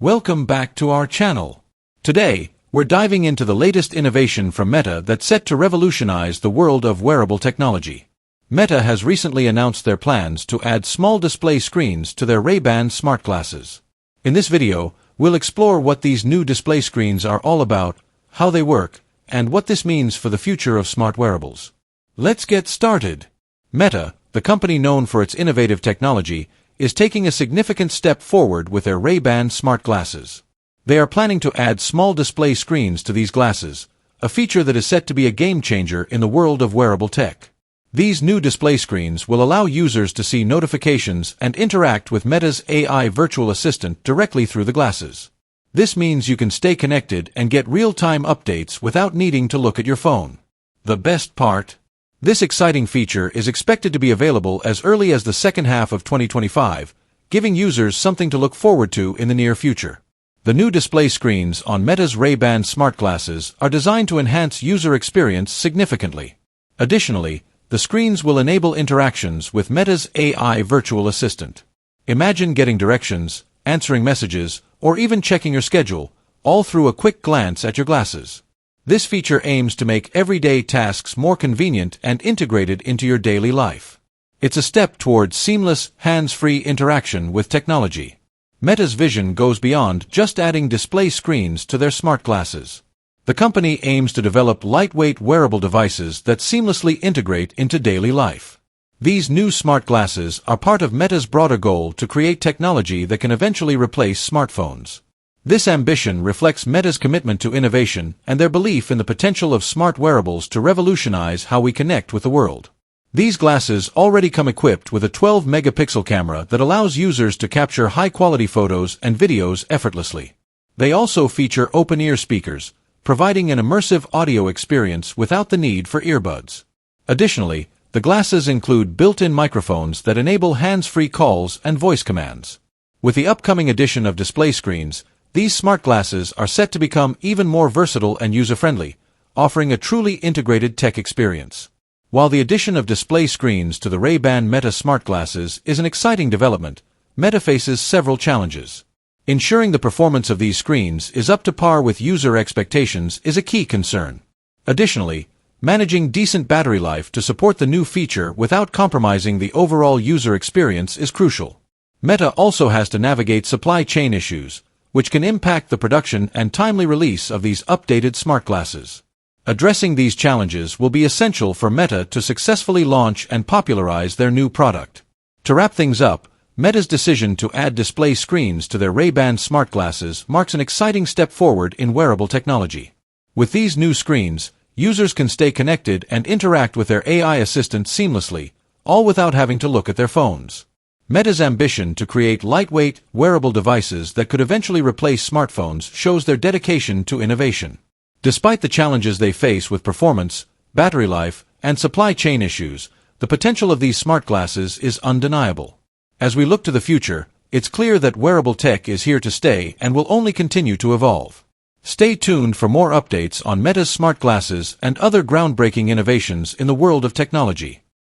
Welcome back to our channel. Today, we're diving into the latest innovation from Meta that's set to revolutionize the world of wearable technology. Meta has recently announced their plans to add small display screens to their Ray-Ban smart glasses. In this video, we'll explore what these new display screens are all about, how they work, and what this means for the future of smart wearables. Let's get started. Meta, the company known for its innovative technology, is taking a significant step forward with their Ray-Ban smart glasses. They are planning to add small display screens to these glasses, a feature that is set to be a game-changer in the world of wearable tech. These new display screens will allow users to see notifications and interact with Meta's AI virtual assistant directly through the glasses. This means you can stay connected and get real-time updates without needing to look at your phone. The best part? This exciting feature is expected to be available as early as the second half of 2025, giving users something to look forward to in the near future. The new display screens on Meta's Ray-Ban smart glasses are designed to enhance user experience significantly. Additionally, the screens will enable interactions with Meta's AI virtual assistant. Imagine getting directions, answering messages, or even checking your schedule, all through a quick glance at your glasses. This feature aims to make everyday tasks more convenient and integrated into your daily life. It's a step towards seamless, hands-free interaction with technology. Meta's vision goes beyond just adding display screens to their smart glasses. The company aims to develop lightweight wearable devices that seamlessly integrate into daily life. These new smart glasses are part of Meta's broader goal to create technology that can eventually replace smartphones. This ambition reflects Meta's commitment to innovation and their belief in the potential of smart wearables to revolutionize how we connect with the world. These glasses already come equipped with a 12-megapixel camera that allows users to capture high-quality photos and videos effortlessly. They also feature open-ear speakers, providing an immersive audio experience without the need for earbuds. Additionally, the glasses include built-in microphones that enable hands-free calls and voice commands. With the upcoming addition of display screens, these smart glasses are set to become even more versatile and user-friendly, offering a truly integrated tech experience. While the addition of display screens to the Ray-Ban Meta smart glasses is an exciting development, Meta faces several challenges. Ensuring the performance of these screens is up to par with user expectations is a key concern. Additionally, managing decent battery life to support the new feature without compromising the overall user experience is crucial. Meta also has to navigate supply chain issues, which can impact the production and timely release of these updated smart glasses. Addressing these challenges will be essential for Meta to successfully launch and popularize their new product. To wrap things up, Meta's decision to add display screens to their Ray-Ban smart glasses marks an exciting step forward in wearable technology. With these new screens, users can stay connected and interact with their AI assistant seamlessly, all without having to look at their phones. Meta's ambition to create lightweight, wearable devices that could eventually replace smartphones shows their dedication to innovation. Despite the challenges they face with performance, battery life, and supply chain issues, the potential of these smart glasses is undeniable. As we look to the future, it's clear that wearable tech is here to stay and will only continue to evolve. Stay tuned for more updates on Meta's smart glasses and other groundbreaking innovations in the world of technology.